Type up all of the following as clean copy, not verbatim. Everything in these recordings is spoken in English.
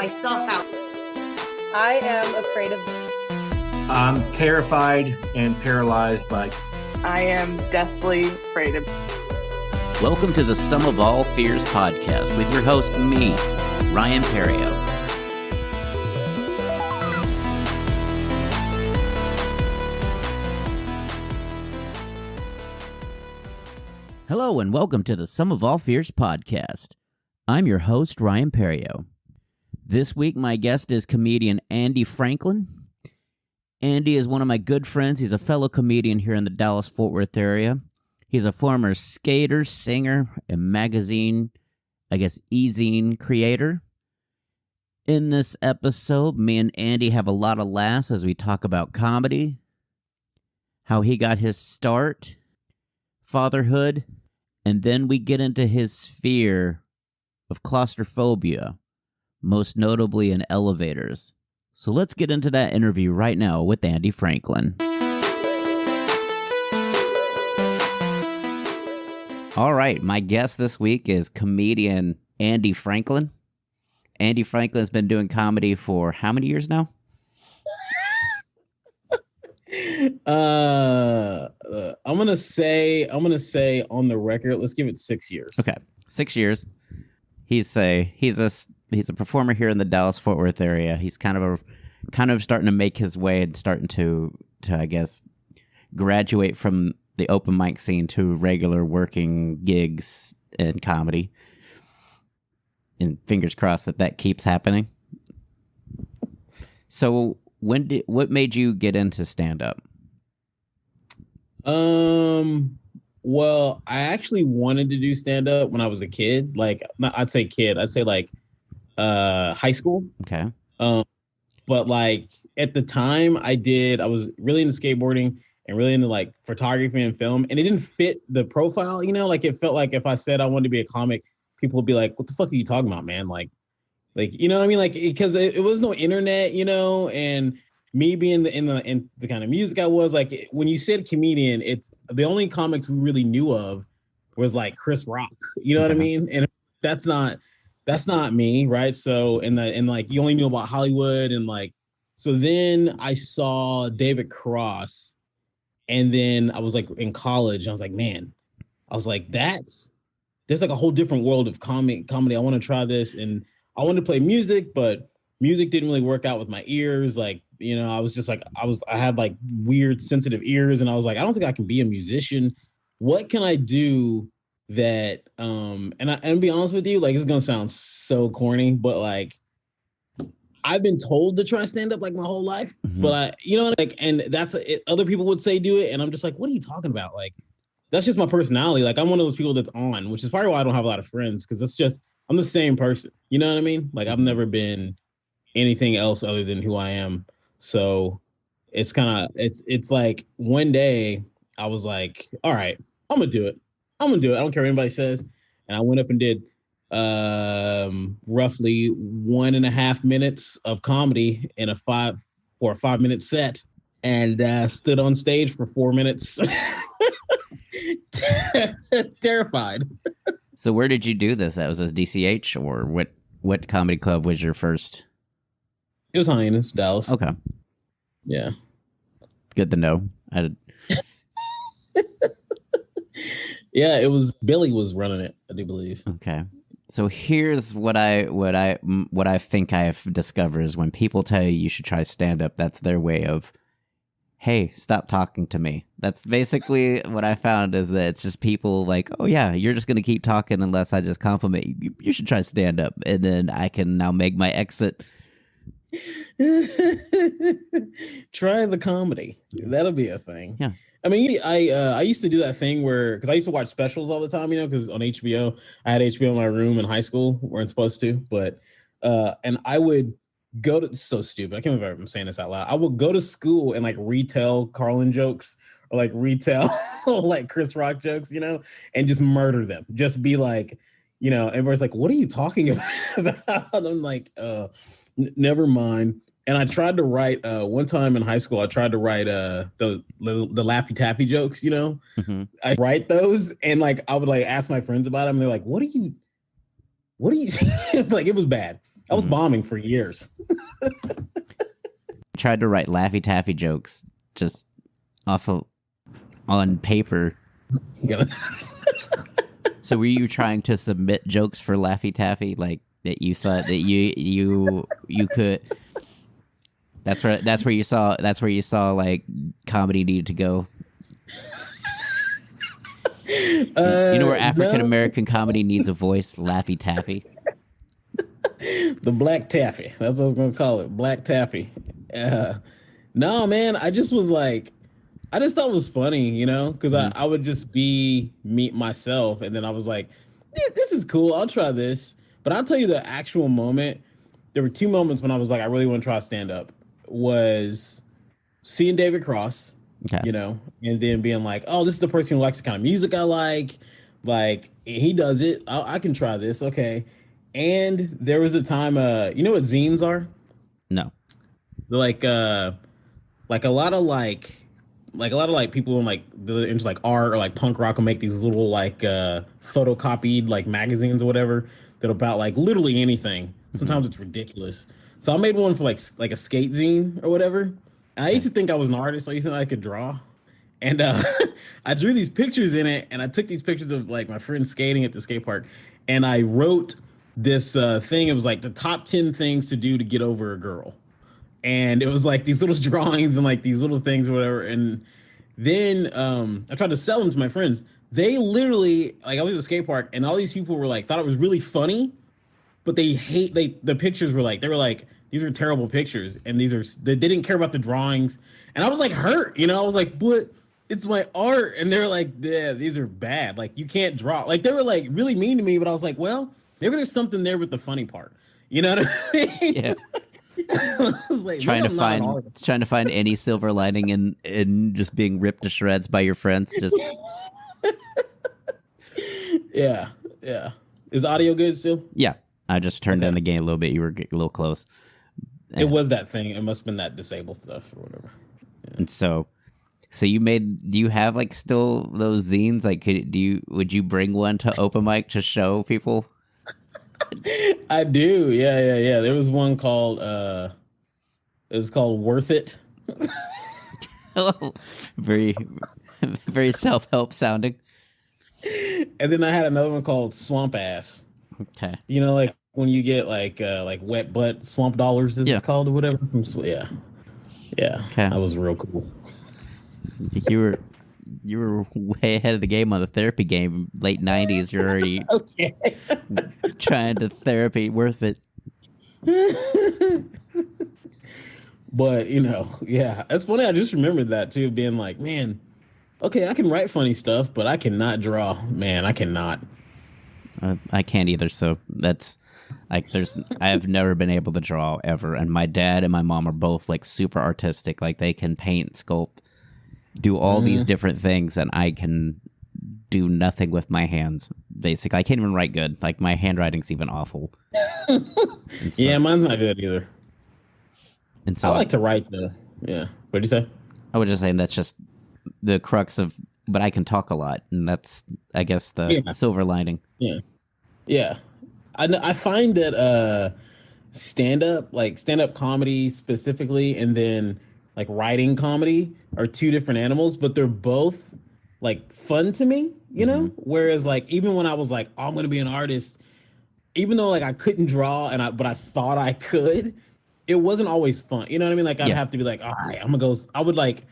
myself out. I am afraid of. I'm terrified and paralyzed by. I am deathly afraid of. Welcome to the Sum of All Fears podcast with your host, me, Ryan Perrio. Hello and welcome to the Sum of All Fears podcast. I'm your host, Ryan Perrio. This week, my guest is comedian Andy Franklin. Andy is one of my good friends. He's a fellow comedian here in the Dallas-Fort Worth area. He's a former skater, singer, and magazine, e-zine creator. In this episode, me and Andy have a lot of laughs as we talk about comedy, how he got his start, fatherhood, and then we get into his fear of claustrophobia, most notably in elevators. So let's get into that interview right now with Andy Franklin. All right, my guest this week is comedian Andy Franklin. Andy Franklin's been doing comedy for how many years now? I'm gonna say on the record, let's give it 6 years. Okay, 6 years. He's a performer here in the Dallas-Fort Worth area. He's kind of starting to make his way and starting to I guess graduate from the open mic scene to regular working gigs in comedy. And fingers crossed that keeps happening. So what made you get into stand-up? Well, I actually wanted to do stand-up when I was a kid. I'd say high school. Okay. But at the time I was really into skateboarding and really into photography and film, and it didn't fit the profile, it felt like if I said I wanted to be a comic, people would be like, what the fuck are you talking about, man? You know what I mean? Because it was no internet, and me being in the kind of music I was, when you said comedian, it's the only comics we really knew of was Chris Rock, you know what I mean? And that's not me, right? So and you only knew about Hollywood and so then I saw David Cross, and then I was in college, and I was like, man, there's a whole different world of comedy. I want to try this, and I wanted to play music, but music didn't really work out with my ears. I had weird sensitive ears, and I was like, I don't think I can be a musician. What can I do that, and be honest with you, it's going to sound so corny, but I've been told to try stand up my whole life, but and that's it, other people would say do it. And I'm just like, what are you talking about? That's just my personality. I'm one of those people that's on, which is probably why I don't have a lot of friends. Cause I'm the same person. You know what I mean? I've never been anything else other than who I am. So it's one day I was like, all right, I'm going to do it. I don't care what anybody says. And I went up and did roughly 1.5 minutes of comedy in a 5-minute set, and stood on stage for 4 minutes. Terrified. So where did you do this? That was a DCH, or what comedy club was your first? It was Hyenas, Dallas. Okay. Yeah. Good to know. Yeah, it was Billy was running it, I do believe. Okay. So here's what I think I have discovered is when people tell you should try stand up, that's their way of, hey, stop talking to me. That's basically what I found, is that it's just people oh yeah, you're just going to keep talking unless I just compliment you. You should try stand up, and then I can now make my exit. Try the comedy. That'll be a thing. Yeah. I mean, I used to do that thing because I used to watch specials all the time, because on HBO, I had HBO in my room in high school. Weren't supposed to, but and I would go to, so stupid. I can't believe I'm saying this out loud. I would go to school and retell Carlin jokes, or retell Chris Rock jokes, and just murder them. Just be everybody's like, what are you talking about? I'm like, never mind. And I tried to write one time in high school. I tried to write the Laffy Taffy jokes. I write those, and I would ask my friends about them. And they're like, "What are you?" It was bad. I was bombing for years. Tried to write Laffy Taffy jokes just on paper. So were you trying to submit jokes for Laffy Taffy, like that you thought that you could? That's where you saw like comedy needed to go. You know where African American comedy needs a voice? Laffy Taffy. The Black Taffy. That's what I was gonna call it. Black Taffy. No, man. I just was like, I just thought it was funny, because I would just be myself, and then I was like, this is cool. I'll try this. But I'll tell you the actual moment. There were 2 moments when I was like, I really want to try stand up. Was seeing David Cross, and then being like, oh, this is the person who likes the kind of music I like. Like, he does it. I can try this. Okay. And there was a time, you know what zines are? No. They're like a lot of people in like into like art or like punk rock will make these little like photocopied like magazines or whatever that about like literally anything. Sometimes it's ridiculous. So I made one for like a skate zine or whatever. And I used to think I was an artist. So I used to think I could draw. And I drew these pictures in it, and I took these pictures of like my friends skating at the skate park, and I wrote this thing. It was like the top 10 things to do to get over a girl. And it was like these little drawings and like these little things or whatever. And then I tried to sell them to my friends. They literally, like, I was at a skate park, and all these people were like, thought it was really funny, but the pictures were like, they were like, these are terrible pictures. And they didn't care about the drawings. And I was like hurt, I was like, but it's my art. And they're like, yeah, these are bad. Like, you can't draw. Like, they were like really mean to me, but I was like, well, maybe there's something there with the funny part. You know what I mean? Yeah. I was like, trying to find any silver lining in just being ripped to shreds by your friends. Just yeah. Is audio good still? Yeah, I just turned down the gain a little bit. You were a little close. It was that thing. It must have been that disabled stuff or whatever. Yeah. And so do you have like still those zines? Like, would you bring one to open mic to show people? I do. Yeah. There was one called it was called Worth It. Oh, very, very self-help sounding. And then I had another one called Swamp Ass. Okay. Like when you get like wet butt swamp dollars, it's called or whatever. Yeah. Okay. That was real cool. You were way ahead of the game on the therapy game. Late 90s, you're already trying to therapy. Worth it. But yeah, that's funny. I just remembered that too, being like, man, okay, I can write funny stuff, but I cannot draw. Man, I cannot. I can't either. So that's like, I have never been able to draw ever. And my dad and my mom are both like super artistic. Like, they can paint, sculpt, do all these different things, and I can do nothing with my hands. Basically, I can't even write good. Like, my handwriting's even awful. Yeah, mine's not good either. And so I like to write yeah. What'd you say? I was just saying that's just the crux of, but I can talk a lot, and that's, I guess, the silver lining. Yeah. I find that stand-up comedy specifically, and then like writing comedy are 2 different animals, but they're both like fun to me, Whereas like, even when I was like, oh, I'm going to be an artist, even though like I couldn't draw but I thought I could, it wasn't always fun. You know what I mean? Like, I'd have to be like, all right, I would like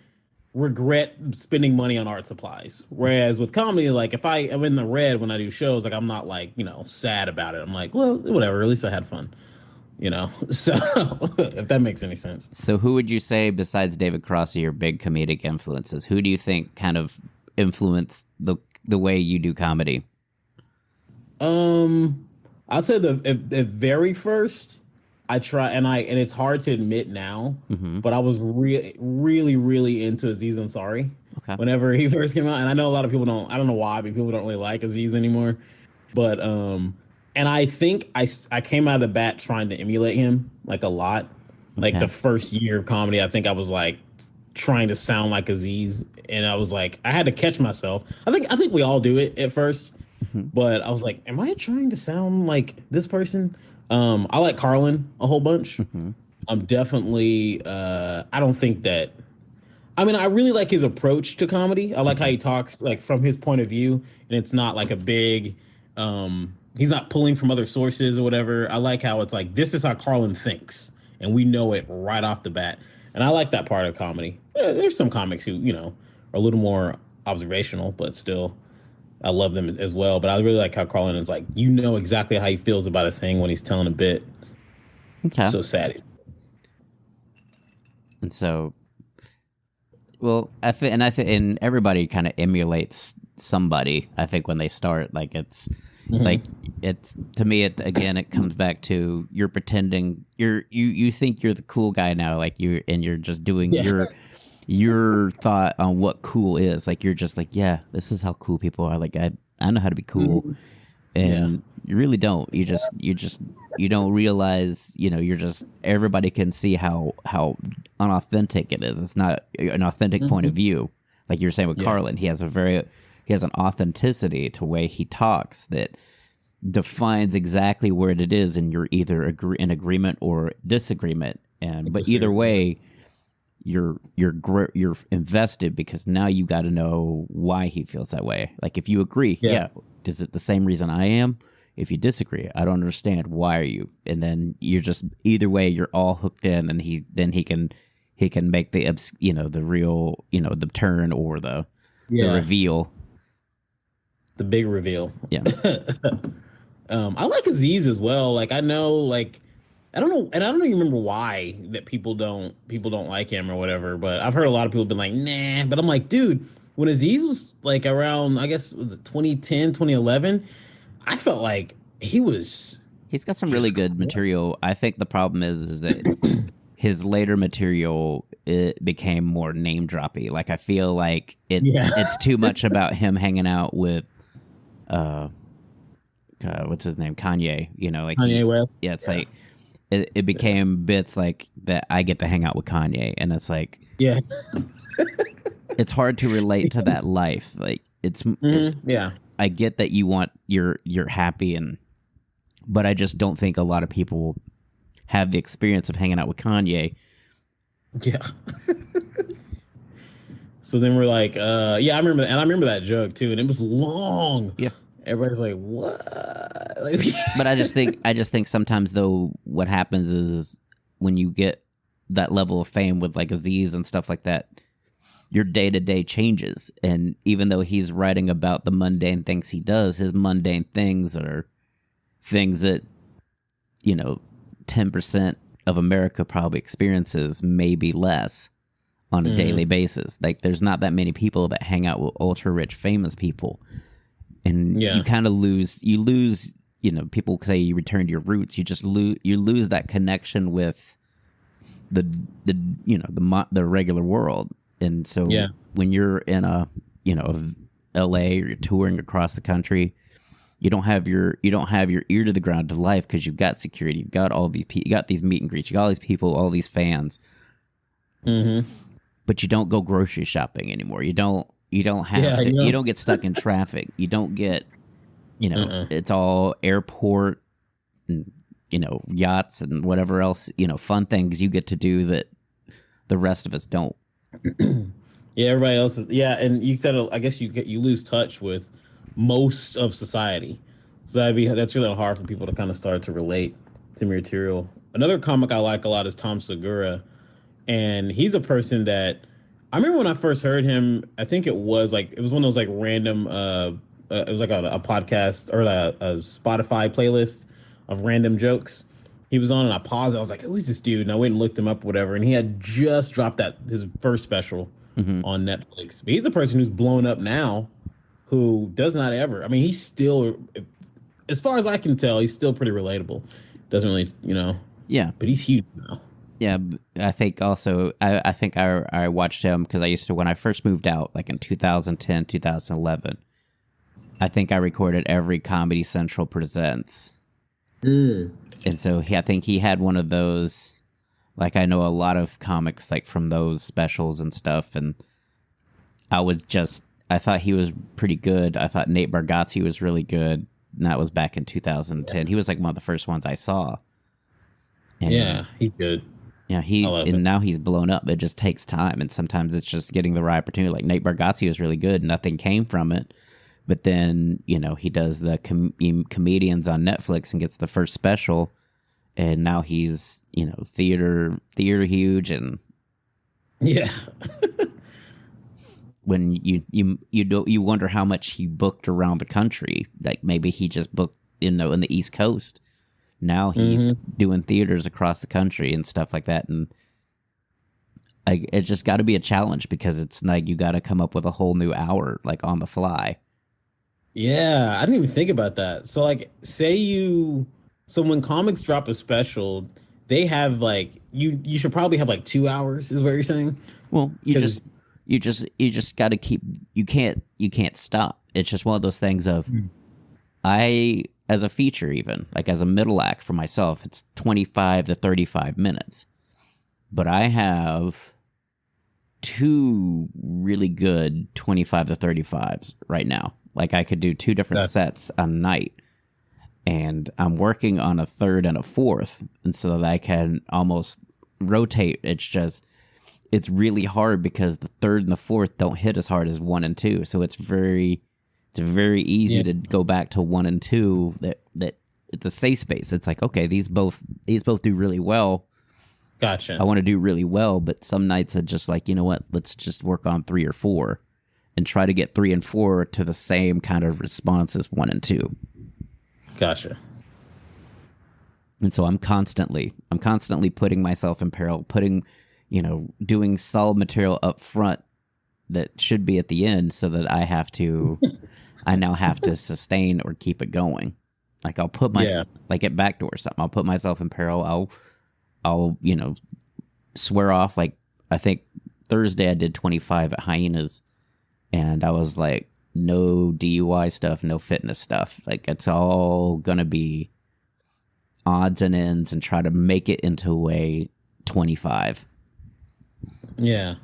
regret spending money on art supplies. Whereas with comedy, like if I am in the red when I do shows, like I'm not like, sad about it. I'm like, well, whatever, at least I had fun. So if that makes any sense. So who would you say, besides David Cross, are your big comedic influences? Who do you think kind of influenced the way you do comedy? I'll say the very first I try, and it's hard to admit now, but I was really, really into Aziz Ansari. Okay. Whenever he first came out, and I know a lot of people I don't know why, but people don't really like Aziz anymore. But and I think I came out of the bat trying to emulate him like a lot. Like the first year of comedy, I think I was like trying to sound like Aziz, and I was like, I had to catch myself. I think we all do it at first, but I was like, am I trying to sound like this person? I like Carlin a whole bunch. Mm-hmm. I'm definitely I don't think that I mean I really like his approach to comedy. I like how he talks like from his point of view and it's not like a big he's not pulling from other sources or whatever. I like how it's like this is how Carlin thinks and we know it right off the bat. And I like that part of comedy. Yeah, there's some comics who, are a little more observational, but still I love them as well. But I really like how Carlin is like, exactly how he feels about a thing when he's telling a bit. Okay. So sad. And so, well, and everybody kind of emulates somebody. I think when they start, like it's to me, it comes back to you're pretending you think you're the cool guy now, like you're just doing your thought on what cool is. Like you're just like, yeah, this is how cool people are. Like I know how to be cool, and you really don't. You don't realize. You're just everybody can see how unauthentic it is. It's not an authentic point of view. Like you were saying with Carlin, he has an authenticity to the way he talks that defines exactly where it is, and you're either in agreement or disagreement. But either way, you're invested because now you got to know why he feels that way. Like if you agree, is it the same reason I am? If you disagree, I don't understand. Why are you? And then you're just either way, you're all hooked in, and he can make the real the turn or the reveal. The big reveal. Yeah. I like Aziz as well. Like I know, like I don't know, and I don't even remember why that people don't like him or whatever. But I've heard a lot of people been like, nah. But I'm like, dude, when Aziz was like around, I guess was it 2010, 2011, I felt like he's got some really good material. I think the problem is that his later material it became more name droppy. Like I feel like it's too much about him hanging out with what's his name, Kanye. Like Kanye West. Yeah, it's like it became bits like that. I get to hang out with Kanye, and it's like it's hard to relate to that life. Like it's I get that you're happy but I just don't think a lot of people have the experience of hanging out with Kanye. Yeah. So then we're like, I remember that joke too, and it was long. Yeah. Everybody's like, what? Like, but I just think sometimes though what happens is when you get that level of fame with like Aziz and stuff like that, your day-to-day changes. And even though he's writing about the mundane things he does, his mundane things are things that 10% of America probably experiences, maybe less on a daily basis. Like there's not that many people that hang out with ultra rich famous people, and you kind of lose people say you return to your roots. You lose that connection with the regular world. And so when you're in a LA or you're touring across the country, you don't have your ear to the ground to life because you've got security, you've got all these you got these meet and greets, you got all these people, all these fans. But you don't go grocery shopping anymore. You don't have to. You don't get stuck in traffic. You don't get it's all airport and yachts and whatever else fun things you get to do that the rest of us don't. Everybody else is, and you said I guess you lose touch with most of society, so that's really hard for people to kind of start to relate to material. Another comic I like a lot is Tom Segura, and he's a person that I remember when I first heard him. I think it was one of those like random it was like a podcast or a Spotify playlist of random jokes he was on, and I paused. I was like, who is this dude? And I went and looked him up, whatever. And he had just dropped his first special on Netflix. But he's a person who's blown up now, who does not ever. I mean, he's still, as far as I can tell, he's still pretty relatable. Doesn't really, Yeah. But he's huge now. Yeah, I think also, I think I watched him because I used to, when I first moved out, like in 2010, 2011, I think I recorded every Comedy Central Presents. And so I think he had one of those, like I know a lot of comics like from those specials and stuff, and I thought he was pretty good. I thought Nate Bargatze was really good. And that was back in 2010. He was like one of the first ones I saw. And Yeah, he's good. yeah, I love it. now he's blown up. It just takes time, and sometimes it's just getting the right opportunity. Like Nate Bargatze was really good, nothing came from it. But then he does the comedians on Netflix and gets the first special, and now he's theater huge. And Yeah. when you wonder how much he booked around the country, like maybe he just booked in the East Coast. Now he's doing theaters across the country and stuff like that, and it's just got to be a challenge because it's like you got to come up with a whole new hour like on the fly. Yeah, I didn't even think about that. So like so when comics drop a special, they have like you should probably have like 2 hours is what you're saying? Well, you just got to keep you can't stop. It's just one of those things of as a feature, even like as a middle act for myself, it's 25 to 35 minutes. But I have 2 really good 25 to 35s right now. Like I could do 2 different sets a night, and I'm working on a 3rd and a 4th, and so that I can almost rotate. It's really hard because the 3rd and the 4th don't hit as hard as 1 and 2, so it's very easy to go back to 1 and 2. That it's a safe space. It's like, okay, these both do really well. Gotcha. I want to do really well, but some nights I just like, you know what? Let's just work on 3 or 4, and try to get 3 and 4 to the same kind of response as 1 and 2. Gotcha. And so I'm constantly putting myself in peril, doing solid material up front that should be at the end, so that I now have to sustain or keep it going. Like I'll put like at Backdoor or something, I'll put myself in peril. I'll swear off. Like I think Thursday I did 25 at Hyenas, and I was like, no DUI stuff, no fitness stuff. Like it's all gonna be odds and ends, and try to make it into a 25. Yeah.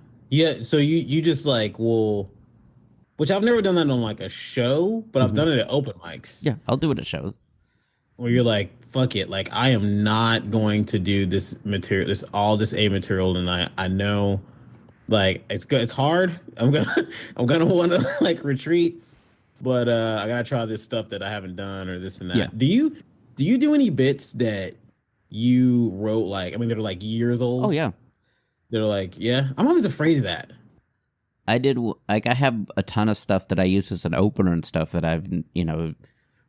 So you just like which I've never done that on like a show, but I've done it at open mics. Yeah, I'll do it at shows. Where you're like, fuck it, like I am not going to do this material, this A material tonight. I know, like it's good, it's hard. I'm gonna want to like retreat, but I gotta try this stuff that I haven't done or this and that. Yeah. Do you do any bits that you wrote they're like years old? Oh yeah, they're like, yeah. I'm always afraid of that. I did. Like I have a ton of stuff that I use as an opener and stuff that I've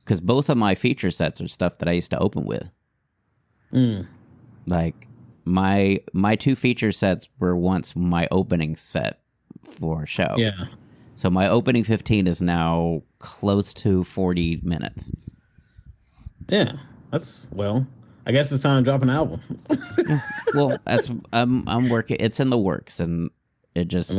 because both of my feature sets are stuff that I used to open with. Like my 2 feature sets were once my opening set for a show. Yeah. So my opening 15 is now close to 40 minutes. Yeah. I guess it's time to drop an album. Yeah. Well, I'm working. It's in the works, and it just.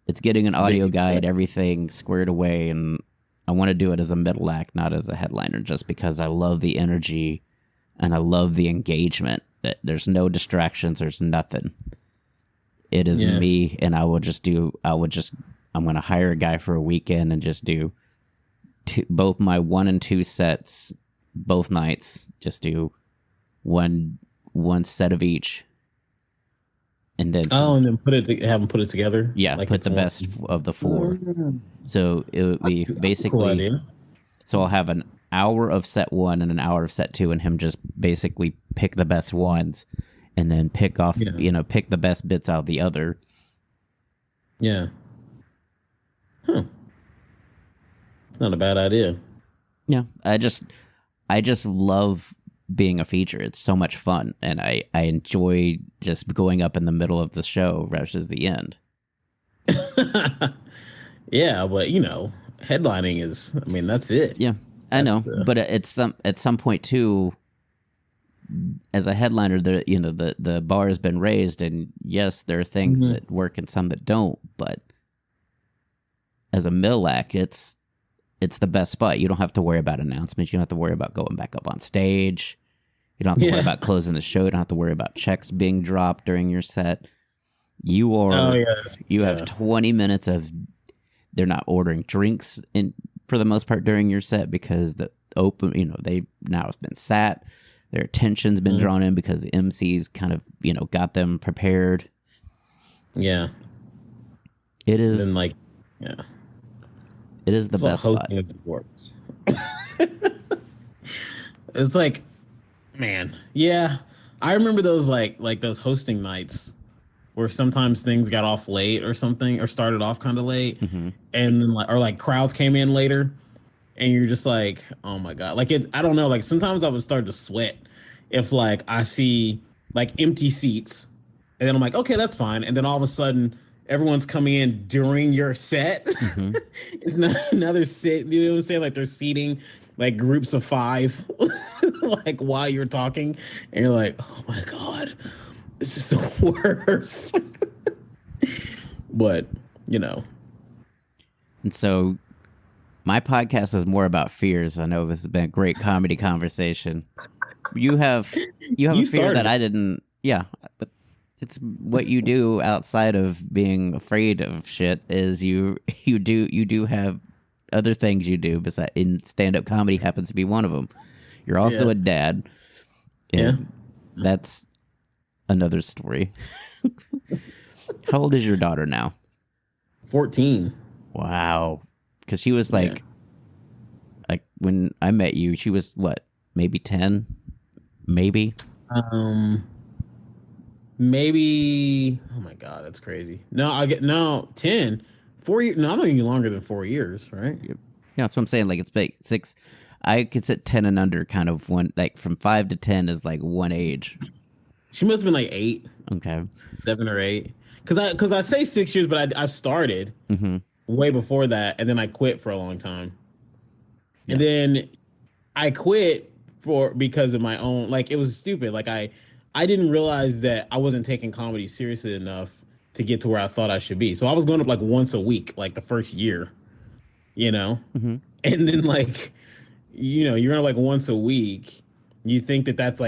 It's getting an audio guide, everything squared away, and I want to do it as a middle act, not as a headliner, just because I love the energy and I love the engagement. That there's no distractions, there's nothing. It is me, and I'm going to hire a guy for a weekend and just do both my 1 and 2 sets, both nights. Just do one set of each. And then have them put it together. Yeah, like put the best of the 4. So it would be basically. Cool. So I'll have an hour of set 1 and an hour of set 2, and him just basically pick the best ones, and then pick the best bits out of the other. Yeah. Huh. Not a bad idea. Yeah, I just love being a feature. It's so much fun, and I enjoy just going up in the middle of the show versus the end. Yeah, but headlining is, that's it. Yeah, I know, but at some point too, as a headliner, the bar has been raised, and yes, there are things that work and some that don't, but as a middle act, it's the best spot. You don't have to worry about announcements. You don't have to worry about going back up on stage. You don't have to worry about closing the show. You don't have to worry about checks being dropped during your set. You have 20 minutes of, they're not ordering drinks for the most part during your set because the open, they now it's been sat, their attention's been drawn in because the MC's kind of, got them prepared. Yeah. It is And like, yeah. It is the best spot. It's like, man, yeah. I remember those like those hosting nights where sometimes things got off late or something, or started off kind of late, and then like crowds came in later, and you're just like, oh my god, like I don't know, like sometimes I would start to sweat if like I see like empty seats, and then I'm like, okay, that's fine, and then all of a sudden everyone's coming in during your set. It's not another sit. You know what I'm saying? Like they're seating like groups of 5, like while you're talking, and you're like, oh my god, this is the worst. But And so my podcast is more about fears. I know this has been a great comedy conversation. You have a fear that I didn't. Yeah, but it's what you do outside of being afraid of shit is you do have other things you do besides in stand-up comedy happens to be one of them. You're also a dad. Yeah. That's another story. How old is your daughter now? 14. Wow. Because she was like when I met you, she was what? Maybe 10? Maybe? Maybe. Oh my god, that's crazy. No, 10. 4 years. No, I'm not even longer than 4 years, right? Yeah, that's what I'm saying. Like it's like 6. I could sit 10 and under kind of one, like from 5 to 10 is like one age. She must have been like 8. Okay. 7 or 8. Because I say 6 years, but I started way before that, and then I quit for a long time. And then I quit because of my own, like it was stupid. Like I didn't realize that I wasn't taking comedy seriously enough to get to where I thought I should be. So I was going up like once a week, like the first year, and then like, you're going like once a week. You think that's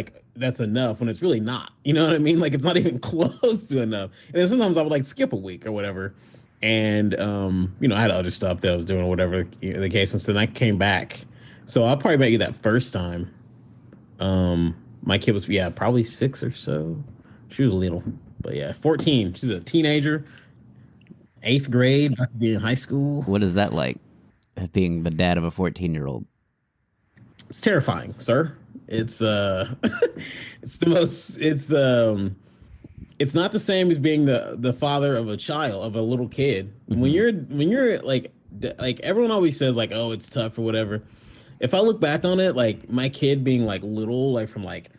enough when it's really not, you know what I mean? Like it's not even close to enough. And then sometimes I would like skip a week or whatever. And, I had other stuff that I was doing or whatever the case. And so then I came back. So I probably met you that first time. My kid was, probably 6 or so. She was little, but 14. She's a teenager, 8th grade, about to be in high school. What is that like, being the dad of a 14-year-old? It's terrifying, sir. It's it's the most, it's not the same as being the father of a little kid. When you're like everyone always says like, oh, it's tough or whatever. If I look back on it, like my kid being like little, like from like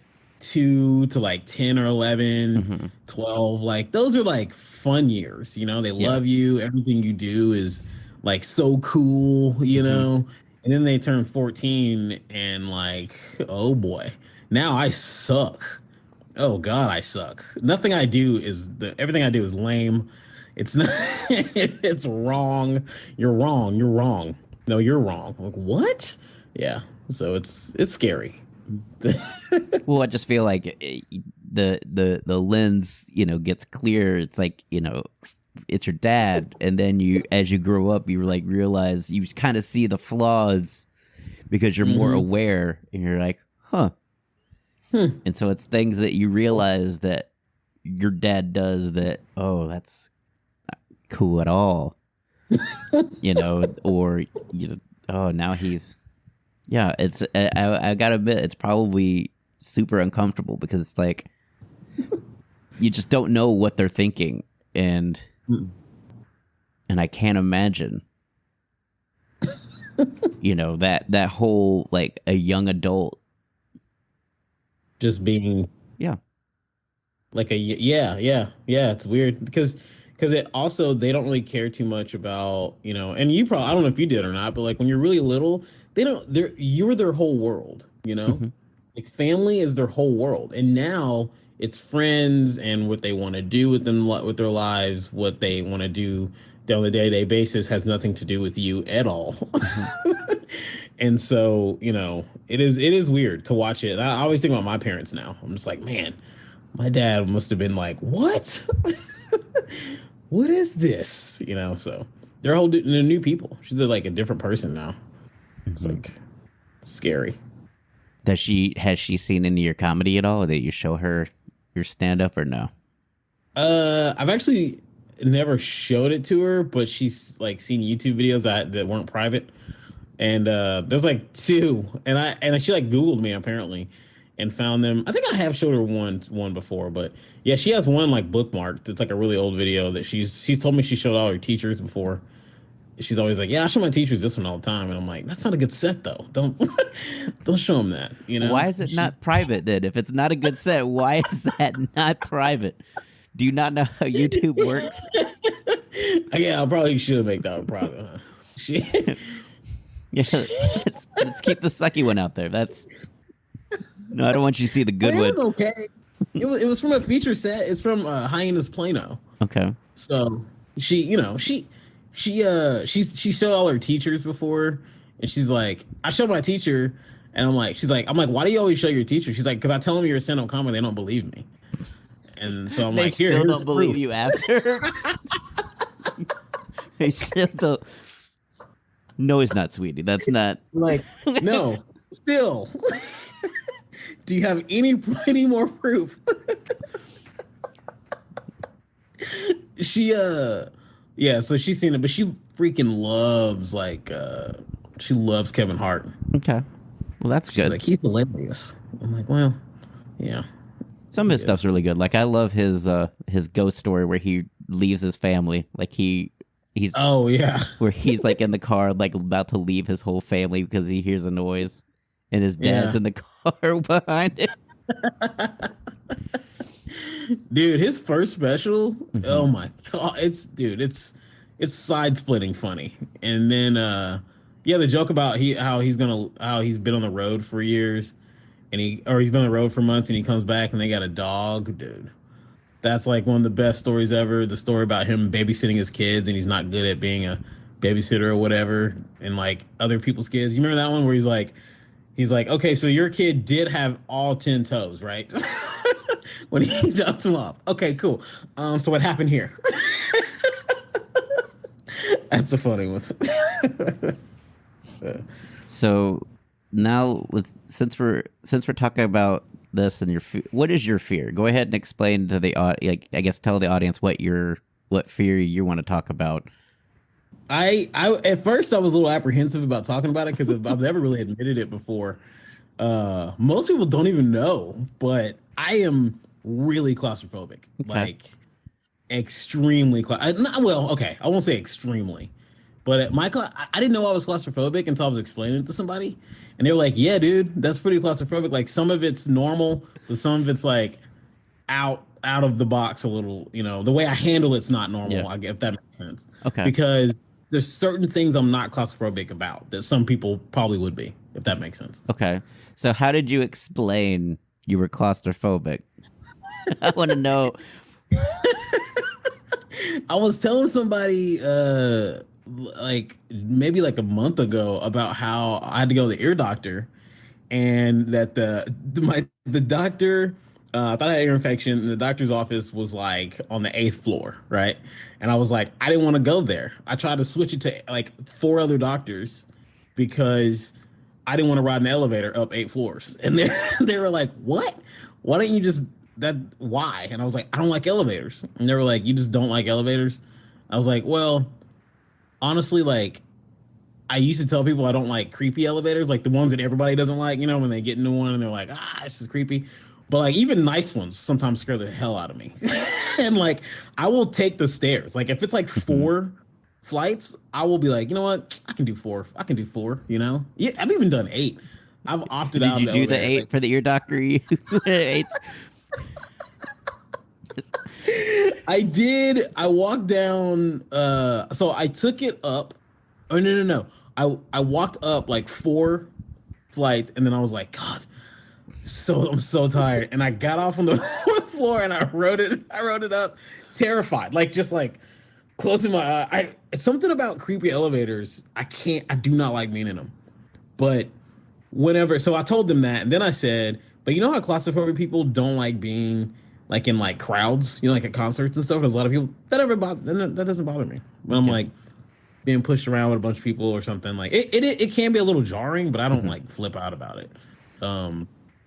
2 to like 10 or 11, 12, like those are like fun years, they love you. Everything you do is like so cool, and then they turn 14 and like, oh boy, now I suck. Oh God, I suck. Everything I do is lame. It's not, it's wrong. You're wrong. You're wrong. No, you're wrong. Like what? Yeah. So it's scary. Well, I just feel like the lens, gets clear. It's like, it's your dad. And then as you grow up, you like realize you kind of see the flaws because you're more aware and you're like, huh. And so it's things that you realize that your dad does that, oh, that's not cool at all. Or, oh, now he's, it's, I gotta admit, it's probably super uncomfortable because it's like, you just don't know what they're thinking. And I can't imagine, that whole, like a young adult just being like it's weird because it also, they don't really care too much about, and you probably, I don't know if you did or not, but like when you're really little, you're their whole world, like family is their whole world. And now it's friends and what they want to do with them, with their lives, what they want to do on a day-to-day basis has nothing to do with you at all. And so, it is weird to watch it. I always think about my parents now. I'm just like, man, my dad must have been like, what? What is this? So they're new people. She's like a different person now. It's like scary. Has she seen any of your comedy at all, or that you show her your stand up, or no? I've actually never showed it to her, but she's like seen YouTube videos that weren't private. And there's like two, and she like Googled me apparently and found them. I think I have showed her one before, but yeah, she has one like bookmarked. It's like a really old video that she's told me she showed all her teachers before. She's always like, yeah, I show my teachers this one all the time, and I'm like, that's not a good set though. Don't don't show them that. You know, Why is it not private then? If it's not a good set, why is that not private? Do you not know how YouTube works? Yeah, I probably should make that one private. Huh? Shit. Yeah, let's keep the sucky one out there. No, I don't want you to see the good It one. was okay. It was from a feature set. It's from Hyenas Plano. Okay. So she showed all her teachers before, and she's like, I showed my teacher, and I'm like, why do you always show your teacher? She's like, because I tell them you're a stand-up comic, they don't believe me. And so I'm They like, still here's don't believe proof. you after. They still don't. No, it's not, sweetie. That's not. Like, no, still. Do you have any more proof? Yeah, so she's seen it, but she freaking loves she loves Kevin Hart. Okay. Well, that's She's good. like, he's hilarious. I'm like, well, yeah. Some of his stuff's really good. Like I love his ghost story where he leaves his family. Like he's Oh yeah. where he's like in the car, like about to leave his whole family because he hears a noise, and his dad's Yeah. in the car behind it. Dude, his first special, oh my god, it's side splitting funny. And then yeah, the joke about how he's been on the road for years, and he's been on the road for months, and he comes back and they got a dog, dude. That's like one of the best stories ever. The story about him babysitting his kids, and he's not good at being a babysitter or whatever, and like other people's kids. You remember that one where he's like, okay, so your kid did have all 10 toes, right? When he dropped him off. Okay, cool. So what happened here? That's a funny one. So now, since we're talking about this and what is your fear? Go ahead and explain to the like, I guess tell the audience what fear you want to talk about. I at first I was a little apprehensive about talking about it because I've never really admitted it before. Most people don't even know, but I am really claustrophobic. Okay. Like extremely okay, I won't say extremely, but at I didn't know I was claustrophobic until I was explaining it to somebody, and they were like, yeah, dude, that's pretty claustrophobic. Like some of it's normal, but some of it's like out of the box a little. You know, the way I handle it's not normal. Yeah. If that makes sense. Okay. Because there's certain things I'm not claustrophobic about that some people probably would be, if that makes sense. Okay. So how did you explain you were claustrophobic? I want to know. I was telling somebody like maybe like a month ago about how I had to go to the ear doctor, and that the doctor I thought I had ear infection, and the doctor's office was like on the 8th floor, right? And I was like, I didn't want to go there. I tried to switch it to like 4 other doctors because I didn't want to ride an elevator up 8 floors. And they were like, what? Why don't you just why? And I was like, I don't like elevators. And they were like, you just don't like elevators? I was like, well, honestly, like I used to tell people I don't like creepy elevators, like the ones that everybody doesn't like, you know, when they get into one and they're like, this is creepy. But like even nice ones sometimes scare the hell out of me. And like I will take the stairs. Like if it's like 4 flights, I will be like, you know what? I can do 4. I can do 4, you know? Yeah, I've even done 8. I've opted out. Did you do the 8 for the ear doctor? I did. I walked down. So I took it up. Oh no. I walked up like 4 flights, and then I was like, God, I'm so tired. And I got off on the floor and I wrote it up, terrified, like just like closing my eye. It's something about creepy elevators. I do not like being in them. But so I told them that, and then I said, but you know how claustrophobic people don't like being like in like crowds, you know, like at concerts and stuff. There's a lot of people that doesn't bother me. But I'm like, being pushed around with a bunch of people or something. Like it can be a little jarring, but I don't like flip out about it.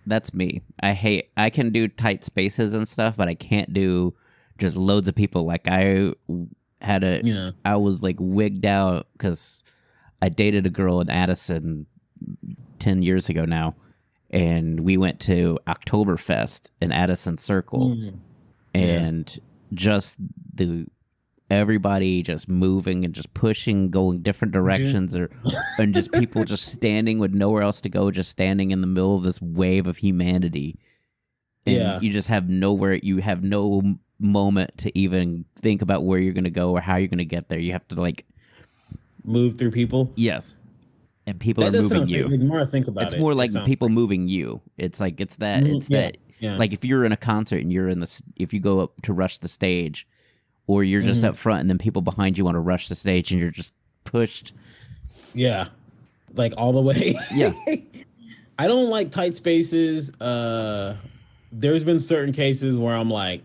That's me. I can do tight spaces and stuff, but I can't do just loads of people. Like I was like wigged out because I dated a girl in Addison 10 years ago now, and we went to Oktoberfest in Addison Circle, and just everybody just moving and just pushing, going different directions, and just people just standing with nowhere else to go, just standing in the middle of this wave of humanity. And you just have you have no moment to even think about where you're going to go or how you're going to get there. You have to like move through people. Yes. And people are moving you. The more I think about it, it's more like people moving you. It's like that. Like if you're in a concert and if you go up to rush the stage, or you're just up front and then people behind you want to rush the stage and you're just pushed. Yeah. Like all the way. Yeah. I don't like tight spaces. There's been certain cases where I'm like,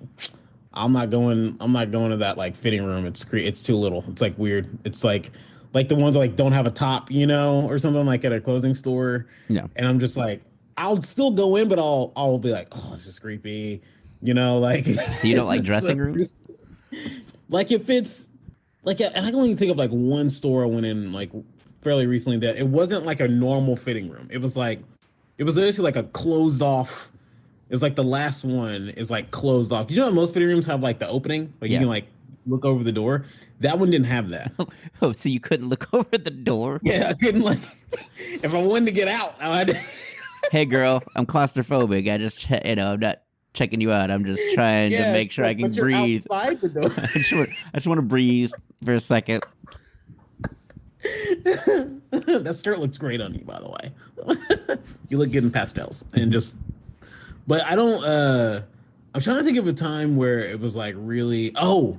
I'm not going to that like fitting room. It's too little. It's like weird. It's like the ones that like don't have a top, or something like at a clothing store. Yeah. And I'm just like, I'll still go in, but I'll be like, oh, this is creepy. Like. So you don't like dressing rooms? Like if it's like, and I can only think of like one store I went in like fairly recently that it wasn't like a normal fitting room. It was basically like a closed off. It was like the last one is like closed off. Most fitting rooms have like the opening, like you can like look over the door. That one didn't have that. Oh, so you couldn't look over the door? Yeah, I couldn't like. If I wanted to get out, I had to. Hey, girl, I'm claustrophobic. I'm not checking you out. I'm just trying to make sure I can breathe. Outside the door. I just want to breathe for a second. That skirt looks great on you, by the way. You look good in pastels but I don't. I'm trying to think of a time where it was like really. Oh,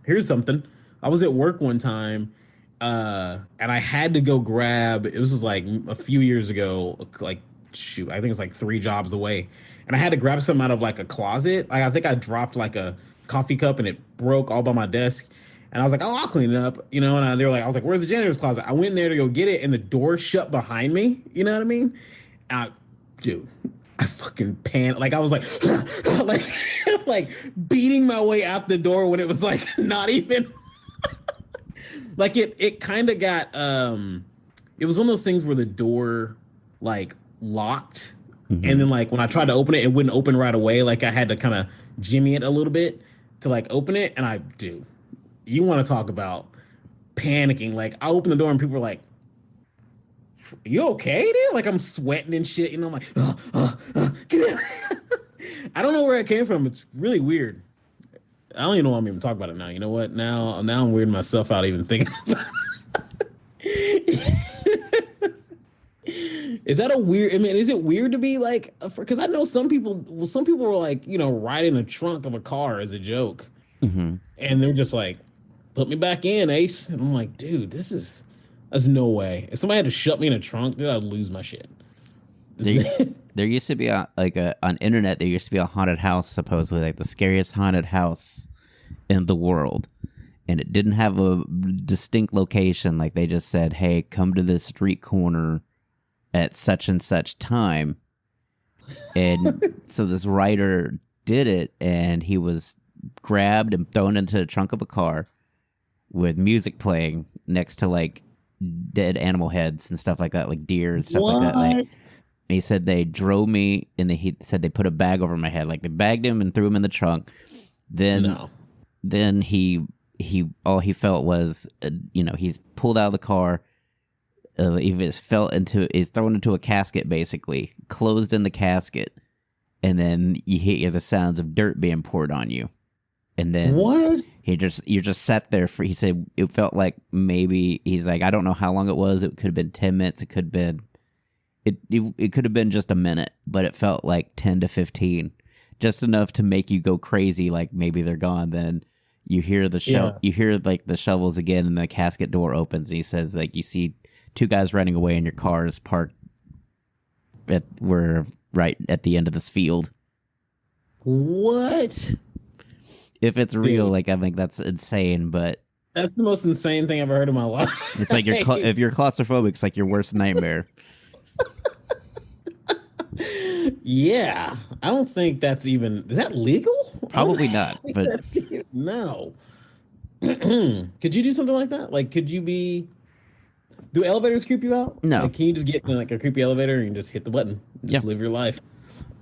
here's something. I was at work one time, and I had to go grab. It was like a few years ago. Like shoot, I think it's like 3 jobs away. And I had to grab something out of like a closet. Like I think I dropped like a coffee cup and it broke all by my desk. And I was like, oh, I'll clean it up, And they were like, I was like, where's the janitor's closet? I went in there to go get it, and the door shut behind me. You know what I mean? Dude, I fucking panicked. Like I was like, like beating my way out the door when it was like not even. Like it kind of got. It was one of those things where the door like locked. And then like when I tried to open it, it wouldn't open right away. Like I had to kind of jimmy it a little bit to like open it. And you want to talk about panicking. Like I opened the door and people were like, you okay, dude? Like I'm sweating and shit. I'm like, get out. I don't know where it came from. It's really weird. I don't even know why I'm even talking about it now. You know what? Now I'm weirding myself out even thinking about it. Is that is it weird to be like, because I know some people were like, riding a trunk of a car as a joke. And they're just like, put me back in, Ace. And I'm like, dude, that's no way. If somebody had to shut me in a trunk, dude, I'd lose my shit. There used to be on internet, there used to be a haunted house, supposedly like the scariest haunted house in the world. And it didn't have a distinct location. Like they just said, hey, come to this street corner at such and such time. And so this writer did it, and he was grabbed and thrown into the trunk of a car with music playing next to like dead animal heads and stuff like that, like deer and stuff like that. And he said they drove me, and he said they put a bag over my head. Like they bagged him and threw him in the trunk. Then he all he felt was, he's pulled out of the car. He's thrown into a casket, basically closed in the casket, and then you hear the sounds of dirt being poured on you, and then you just sat there for. He said it felt like maybe he's like, I don't know how long it was. It could have been 10 minutes. It could have been it could have been just a minute, but it felt like 10 to 15, just enough to make you go crazy. Like maybe they're gone. Then you hear you hear like the shovels again, and the casket door opens, and he says like you see 2 guys running away, and your car is parked right at the end of this field. What? If it's real, like I think that's insane, but That's the most insane thing I've ever heard in my life. It's like if you're claustrophobic, it's like your worst nightmare. Yeah, I don't think that's even. Is that legal? Probably not, but no. Could you do something like that? Like, could you be? Do elevators creep you out? No. Like, can you just get in like a creepy elevator and just hit the button, and just live your life?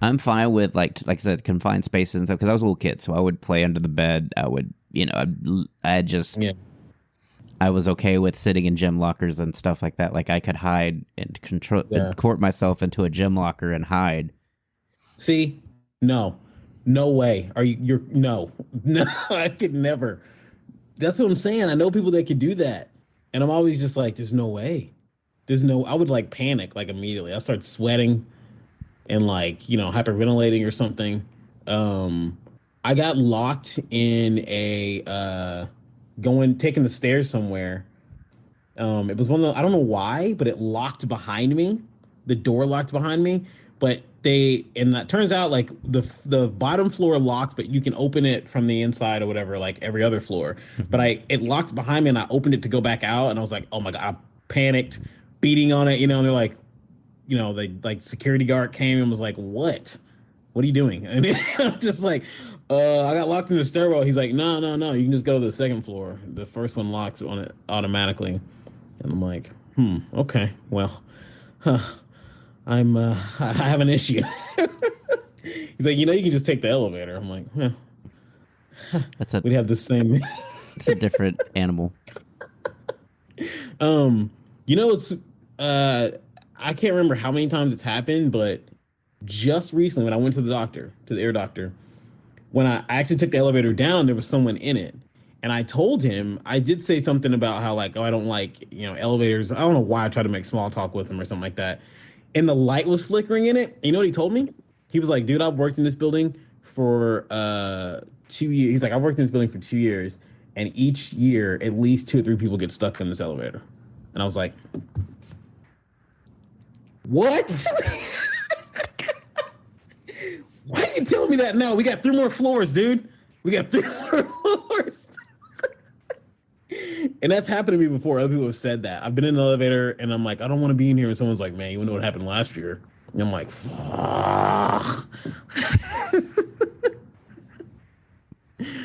I'm fine with like I said, confined spaces and stuff because I was a little kid, so I would play under the bed. I would, I was okay with sitting in gym lockers and stuff like that. Like I could hide and and court myself into a gym locker and hide. See, no way. You're no, I could never. That's what I'm saying. I know people that could do that, and I'm always just like, there's no way. I would like panic like immediately. I start sweating and like, hyperventilating or something. I got locked in taking the stairs somewhere. It was one of the, I don't know why, but it locked behind me. The door locked behind me, but that turns out like the bottom floor locks, but you can open it from the inside or whatever, like every other floor. But it locked behind me and I opened it to go back out and I was like, oh my God, I panicked, beating on it, and they're like, they like security guard came and was like, what are you doing? And I'm just like, I got locked in the stairwell. He's like, no, you can just go to the second floor. The first one locks on it automatically. And I'm like, okay, well, I have an issue. He's like, you can just take the elevator. I'm like, we'd have the same. It's a different animal. It's I can't remember how many times it's happened, but just recently when I went to the ear doctor, when I actually took the elevator down, there was someone in it. And I told him, I did say something about how like, I don't like, elevators. I don't know why I tried to make small talk with him or something like that. And the light was flickering in it. You know what he told me? He was like, dude, I've worked in this building for 2 years. He's like, I've worked in this building for 2 years. And each year, at least 2 or 3 people get stuck in this elevator. And I was like, what? Why are you telling me that now? We got 3 more floors, dude. We got 3 more floors. And that's happened to me before. Other people have said that. I've been in an elevator and I'm like, I don't want to be in here. And someone's like, man, you know what happened last year? And I'm like, fuck.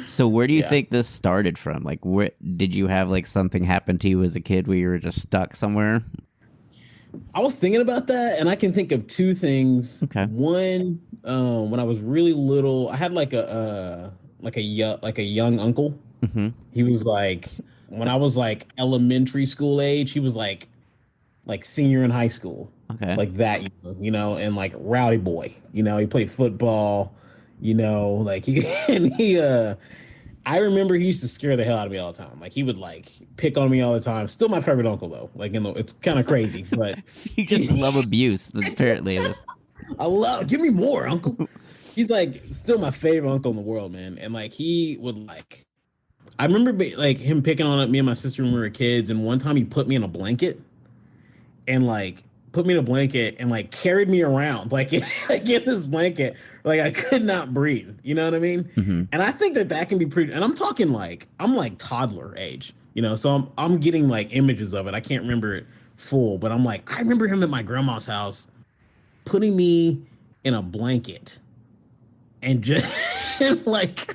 So where do you think this started from? Like, where did you have like something happen to you as a kid where you were just stuck somewhere? I was thinking about that, and I can think of 2 things. Okay. One, when I was really little, I had like a young uncle. Mm-hmm. He was like, when I was like elementary school age, he was like senior in high school. Okay. Like that, and like rowdy boy. He played football. Like I remember he used to scare the hell out of me all the time. Like he would like pick on me all the time. Still my favorite uncle though. Like it's kind of crazy, but you just love abuse. Apparently, give me more, uncle. He's like still my favorite uncle in the world, man. And like he would like, I remember like him picking on me and my sister when we were kids. And one time he put me in a blanket and like carried me around like in this blanket. Like I could not breathe. You know what I mean? Mm-hmm. And I think that can be pretty, and I'm talking like, I'm like toddler age, so I'm getting like images of it. I can't remember it full, but I'm like, I remember him at my grandma's house putting me in a blanket and just and like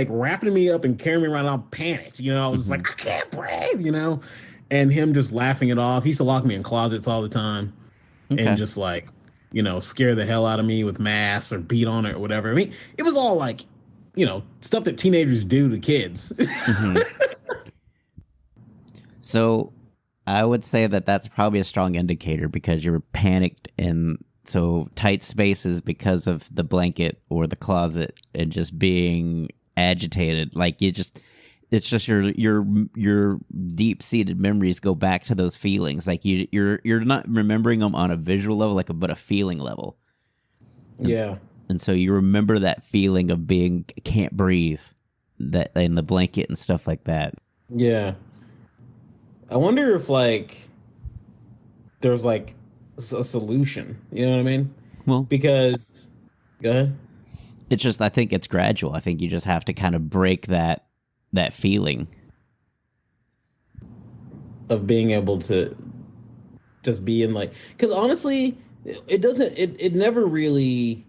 wrapping me up and carrying me around. I panicked, I was like, I can't breathe, and him just laughing it off. He used to lock me in closets all the time and just like, scare the hell out of me with masks or beat on it or whatever. I mean, it was all like, stuff that teenagers do to kids. Mm-hmm. So I would say that that's probably a strong indicator because you're panicked in so tight spaces because of the blanket or the closet and just being agitated. Like it's just your deep-seated memories go back to those feelings. Like you're not remembering them on a visual level, but a feeling level. And so you remember that feeling of being can't breathe, that in the blanket and stuff like that. Yeah. I wonder if like there's like a solution. You know what I mean? Well, because go ahead. It's just I think it's gradual. I think you just have to kind of break that feeling. of being able to just be in like, because honestly, it doesn't, it never really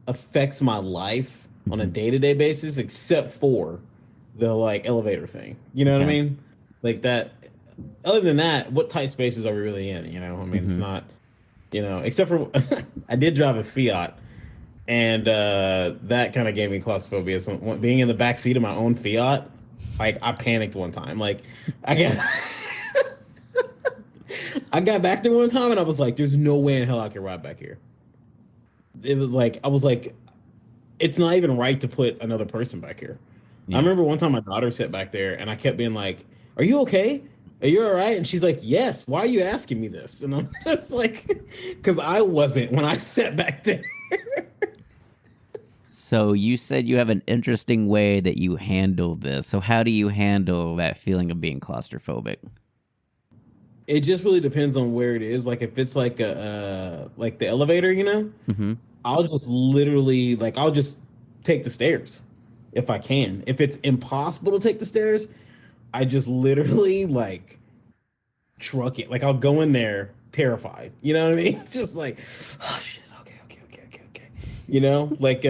affects my life on a Mhm. day-to-day basis except for the like elevator thing. You know what I Okay. mean? Like that. Other than that, what tight spaces are we really in? You know, I mean, it's Hmm. not, except for I did drive a Fiat, and that kind of gave me claustrophobia. So being in the back seat of my own Fiat, like I panicked one time. Like I got I got back there one time and I was like, "There's no way in hell I can ride back here." It was like I was like, "It's not even right to put another person back here." I Yeah. remember one time my daughter sat back there and I kept being like, "Are you okay? Are you all right?" And she's like, "Yes. Why are you asking me this?" And I'm just like, "Because I wasn't when I sat back there." So you said you have an interesting way that you handle this. So how do you handle that feeling of being claustrophobic? It just really depends on where it is. Like if it's like like the elevator, Hmm. I'll just literally like I'll just take the stairs if I can. If it's impossible to take the stairs, I just literally like truck it. Like I'll go in there terrified. You know what I mean? Just like, oh shit, okay, okay, okay, okay, okay. Like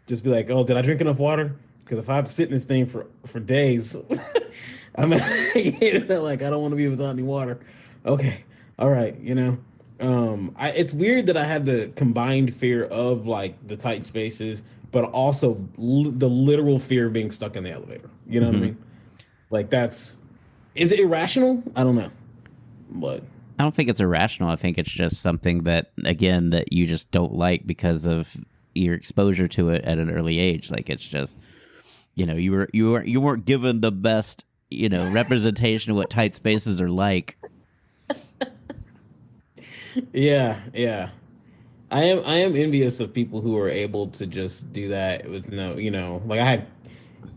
just be like, oh, did I drink enough water? Because if I have to sit in this thing for days, I'm like I don't want to be without any water. Okay, all right, it's weird that I have the combined fear of like the tight spaces, but also the literal fear of being stuck in the elevator. You know what I Hmm. mean? Like is it irrational? I don't know, but I don't think it's irrational. I think it's just something that, again, that you just don't like because of your exposure to it at an early age. Like it's just, you weren't given the best, representation of what tight spaces are like. yeah, yeah. I am envious of people who are able to just do that with no, like I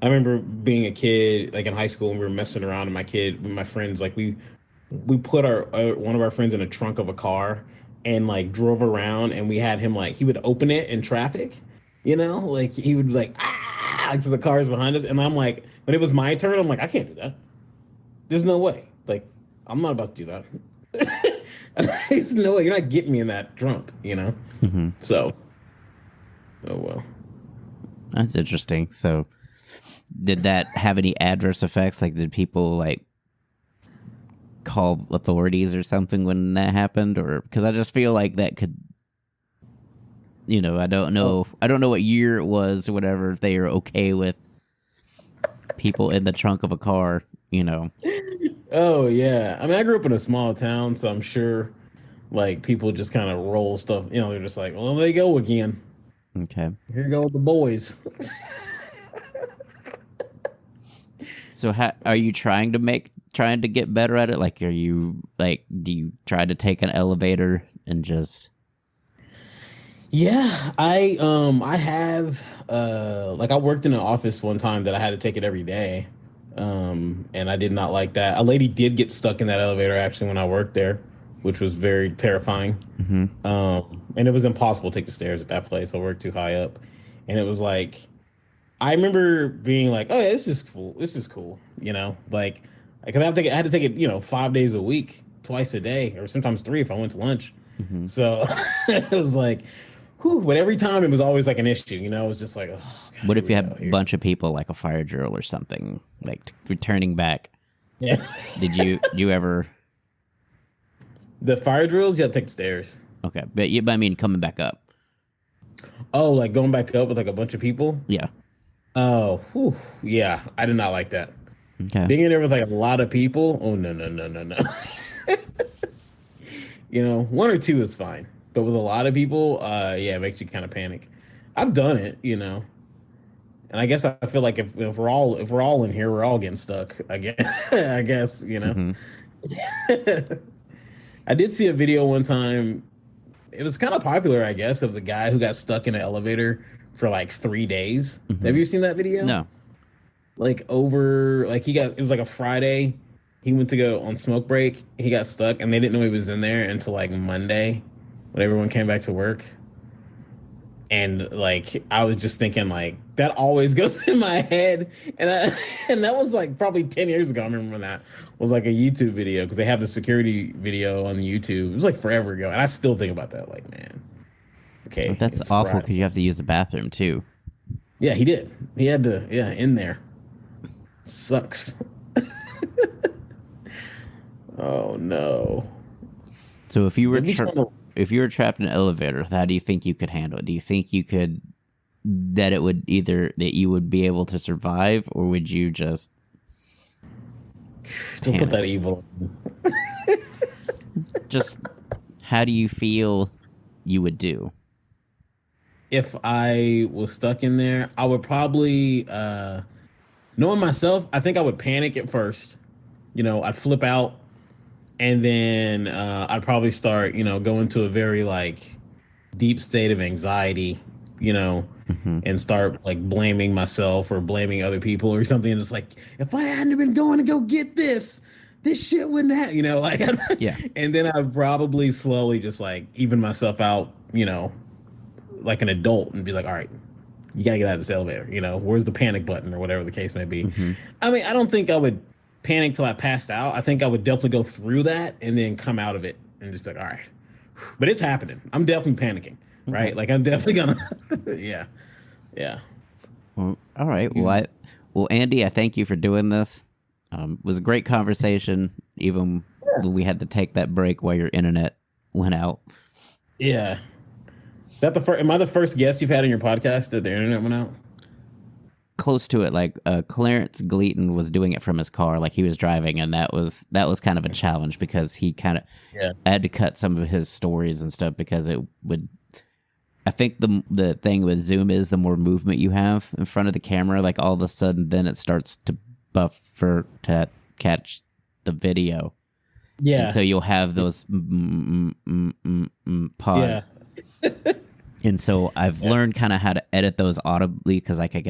remember being a kid, like in high school, and we were messing around, and with my friends, like we put our one of our friends in a trunk of a car and like drove around, and we had him like he would open it in traffic, like he would like to the cars behind us, and I'm like, when it was my turn, I'm like, I can't do that. There's no way. Like I'm not about to do that. There's no way. You're not getting me in that trunk. Hmm. So, oh well. That's interesting. So, did that have any adverse effects? Like, did people like call authorities or something when that happened? Or because I just feel like that could, I don't Oh, know. I don't know what year it was or whatever. If they are okay with people in the trunk of a car, oh yeah. I mean, I grew up in a small town, so I'm sure like people just kind of roll stuff. They're just like, well, they go again. Okay. Here go the boys. So, are you trying to get better at it? Like, are you like, do you try to take an elevator and just? Yeah, I have like I worked in an office one time that I had to take it every day. And I did not like that. A lady did get stuck in that elevator actually when I worked there, which was very terrifying. Hmm. And it was impossible to take the stairs at that place. I worked too high up. And it was like I remember being like, "Oh, yeah, this is cool. This is cool." Like because I had to take it, 5 days a week, twice a day, or sometimes three if I went to lunch. Hmm. So it was like, whew, but every time it was always like an issue. It was just like, oh god, What here if you we had go a here. bunch of people, like a fire drill or something, like returning back? Yeah, Did you ever? the fire drills, you have to take the stairs. Okay, but I mean, coming back up. Oh, like going back up with like a bunch of people. Yeah. Oh, whew, yeah, I did not like that. Okay. Being in there with like a lot of people. Oh no no no no no. One or two is fine, but with a lot of people, yeah, it makes you kind of panic. I've done it. And I guess I feel like if we're all in here, we're all getting stuck. I guess I guess. Hmm. I did see a video one time. It was kind of popular, I guess, of the guy who got stuck in an elevator for like 3 days. Hmm. Have you seen that video? No. Like over, like it was like a Friday. He went to go on smoke break. He got stuck, and they didn't know he was in there until like Monday, when everyone came back to work. And like I was just thinking like that always goes in my head, and that was like probably 10 years ago. I remember when that was like a YouTube video because they have the security video on YouTube. It was like forever ago, and I still think about that. Like, man, Well, okay, that's it's awful Friday. because you have to use the bathroom too. Yeah, he did. He had to. Yeah, in there sucks. Oh no. So Did we kind of- if you were trapped in an elevator, how do you think you could handle it? Do you think you could that it would either that you would be able to survive, or would you just Don't put panic? that evil. Just how do you feel you would do? If I was stuck in there, I would probably knowing myself, I think I would panic at first. I'd flip out, and then I'd probably start, go into a very like deep state of anxiety, you know, Hmm. and start like blaming myself or blaming other people or something. And it's like, if I hadn't been going to go get this shit wouldn't happen, like, Yeah. and then I'd probably slowly just like even myself out, like an adult and be like, all right, you gotta get out of this elevator. Where's the panic button or whatever the case may be. Hmm. I mean, I don't think I would panic till I passed out. I think I would definitely go through that and then come out of it and just be like, all right. But it's happening. I'm definitely panicking, right? Okay. Like I'm definitely gonna, yeah, yeah. Well, all right. You- Well, Andy, I thank you for doing this. It was a great conversation, even when we had to take that break while your internet went out. Yeah. That the first? Am I the first guest you've had on your podcast that the internet went out? Close to it, like Clarence Gleaton was doing it from his car, like he was driving, and that was kind of a challenge because he kind of Yeah. had to cut some of his stories and stuff because it would. I think the thing with Zoom is the more movement you have in front of the camera, like all of a sudden, then it starts to buffer to catch the video. Yeah. And so you'll have those pause. And so I've learned kind of how to edit those audibly because like I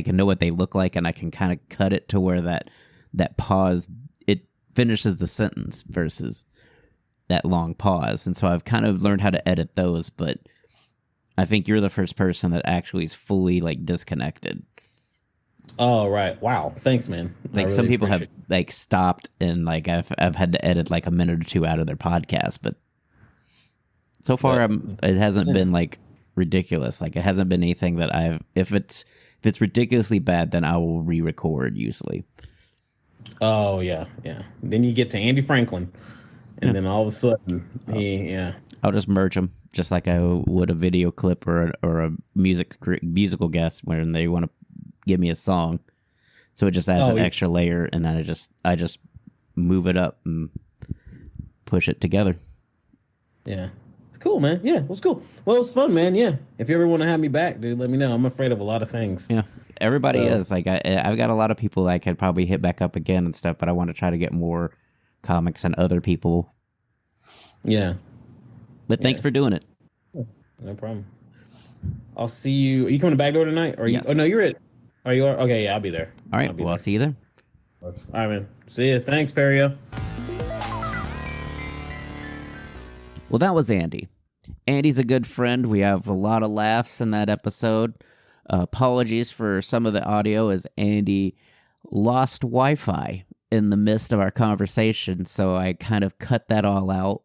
can know what they look like and I can kind of cut it to where that pause it finishes the sentence versus that long pause. And so I've kind of learned how to edit those, but I think you're the first person that actually is fully like disconnected. Oh, right. Wow. Thanks, man. I Like some really people have appreciate like stopped and like I've had to edit like a minute or two out of their podcast, but so far it hasn't been like ridiculous. Like it hasn't been anything that if it's ridiculously bad, then I will re-record usually. Oh yeah, yeah. Then you get to Andy Franklin, and then all of a sudden, yeah. I'll just merge them just like I would a video clip or a musical guest when they want to give me a song. So it just adds an extra layer, and then I just move it up and push it together. Yeah. It's cool, man. Yeah, it was cool. Well, it was fun, man. Yeah. If you ever want to have me back, dude, let me know. I'm afraid of a lot of things. Yeah, everybody So- is. Like I've got a lot of people I could probably hit back up again and stuff, but I want to try to get more comics and other people. Yeah. But thanks for doing it. No problem. I'll see you. Are you coming to Backdoor tonight? Or Yes. you? Oh no, you're at. Are you? Okay, yeah, I'll be there. All right, I'll be well, I'll there. see you there. All right, man. See you. Thanks, Perio. Well, that was Andy. Andy's a good friend. We have a lot of laughs in that episode. Apologies for some of the audio as Andy lost Wi-Fi in the midst of our conversation, so I kind of cut that all out.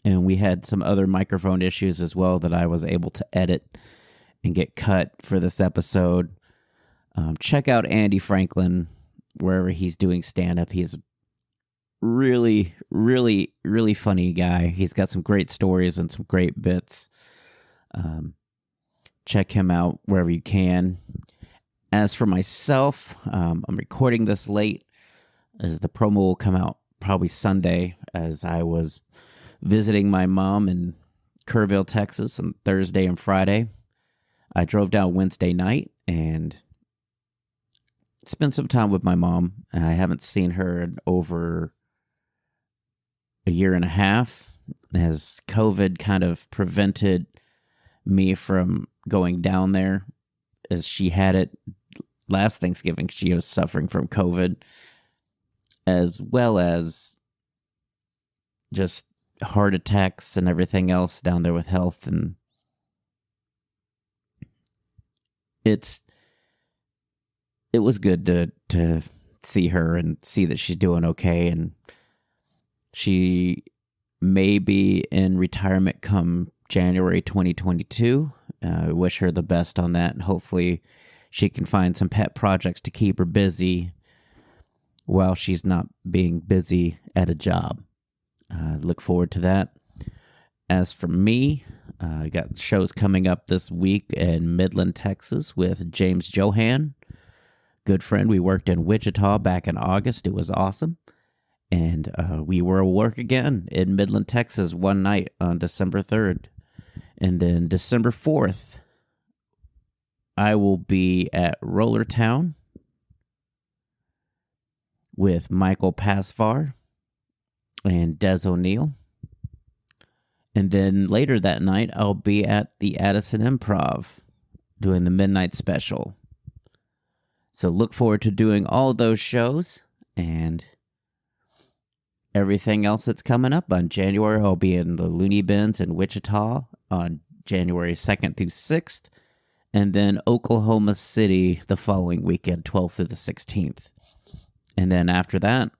And we had some other microphone issues as well that I was able to edit and get cut for this episode. Check out Andy Franklin wherever he's doing stand-up. He's really, really, really funny guy. He's got some great stories and some great bits. Check him out wherever you can. As for myself, I'm recording this late as the promo will come out probably Sunday as I was visiting my mom in Kerrville, Texas on Thursday and Friday. I drove down Wednesday night and spent some time with my mom. I haven't seen her in over a year and a half as COVID kind of prevented me from going down there as she had it last Thanksgiving. She was suffering from COVID as well as just heart attacks and everything else down there with health. And it was good to see her and see that she's doing okay, and she may be in retirement come January 2022. I wish her the best on that, and hopefully she can find some pet projects to keep her busy while she's not being busy at a job. Look forward to that. As for me, I got shows coming up this week in Midland, Texas with James Johan, good friend. We worked in Wichita back in August. It was awesome. And we were at work again in Midland, Texas one night on December 3rd. And then December 4th, I will be at Roller Town with Michael Pasvar and Des O'Neill. And then later that night, I'll be at the Addison Improv doing the Midnight Special. So look forward to doing all those shows and everything else that's coming up. On January, I'll be in the Looney Bins in Wichita on January 2nd through 6th. And then Oklahoma City the following weekend, 12th through the 16th. And then after that,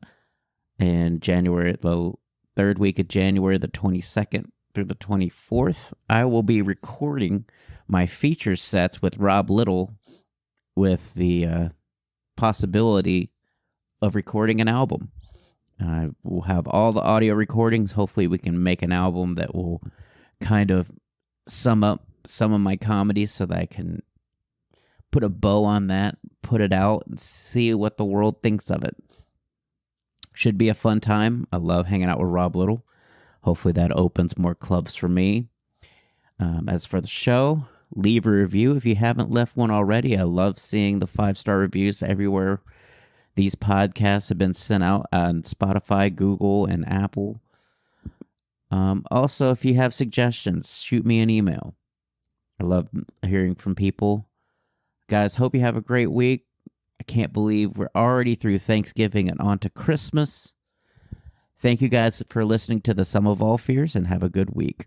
in January, the third week of January, the 22nd through the 24th, I will be recording my feature sets with Rob Little with the possibility of recording an album. We'll have all the audio recordings. Hopefully we can make an album that will kind of sum up some of my comedies so that I can put a bow on that, put it out, and see what the world thinks of it. Should be a fun time. I love hanging out with Rob Little. Hopefully that opens more clubs for me. As for the show, leave a review if you haven't left one already. I love seeing the 5-star reviews everywhere. These podcasts have been sent out on Spotify, Google, and Apple. Also, if you have suggestions, shoot me an email. I love hearing from people. Guys, hope you have a great week. I can't believe we're already through Thanksgiving and on to Christmas. Thank you guys for listening to the Sum of All Fears, and have a good week.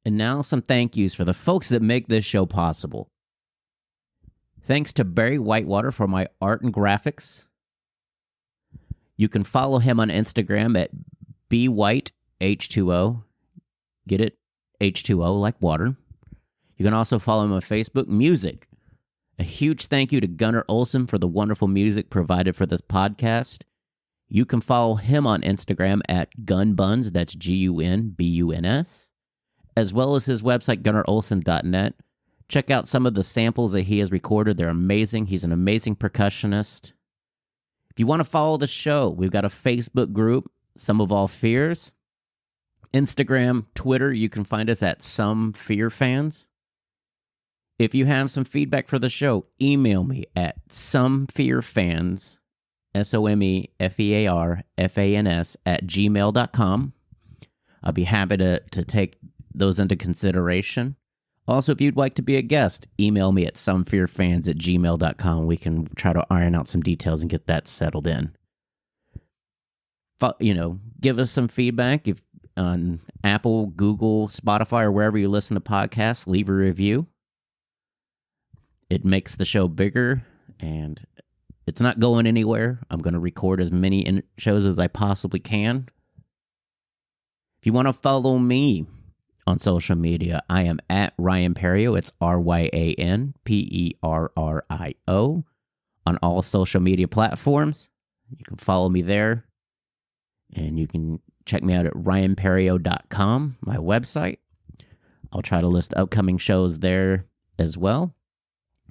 And now some thank yous for the folks that make this show possible. Thanks to Barry Whitewater for my art and graphics. You can follow him on Instagram at bwhiteh2o. Get it? H2O like water. You can also follow him on Facebook, Music. A huge thank you to Gunnar Olsen for the wonderful music provided for this podcast. You can follow him on Instagram at gunbuns, that's GUNBUNS, as well as his website, gunnarolsen.net. Check out some of the samples that he has recorded. They're amazing. He's an amazing percussionist. If you want to follow the show, we've got a Facebook group, Sum of All Fears. Instagram, Twitter, you can find us at Some Fear Fans. If you have some feedback for the show, email me at somefearfans, SOMEFEARFANS @gmail.com. I'll be happy to take those into consideration. Also, if you'd like to be a guest, email me at somefearfans@gmail.com. We can try to iron out some details and get that settled in. Give us some feedback. If on Apple, Google, Spotify, or wherever you listen to podcasts, leave a review. It makes the show bigger, and it's not going anywhere. I'm going to record as many shows as I possibly can. If you want to follow me on social media, I am at Ryan Perio. It's RyanPerio on all social media platforms. You can follow me there, and you can check me out at ryanperio.com, my website. I'll try to list upcoming shows there as well.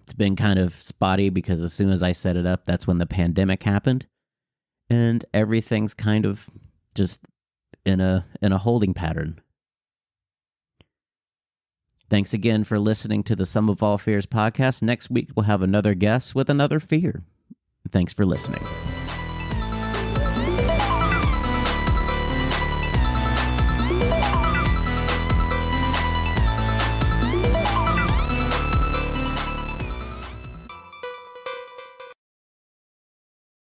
It's been kind of spotty because as soon as I set it up, that's when the pandemic happened. And everything's kind of just in a holding pattern. Thanks again for listening to the Sum of All Fears podcast. Next week, we'll have another guest with another fear. Thanks for listening.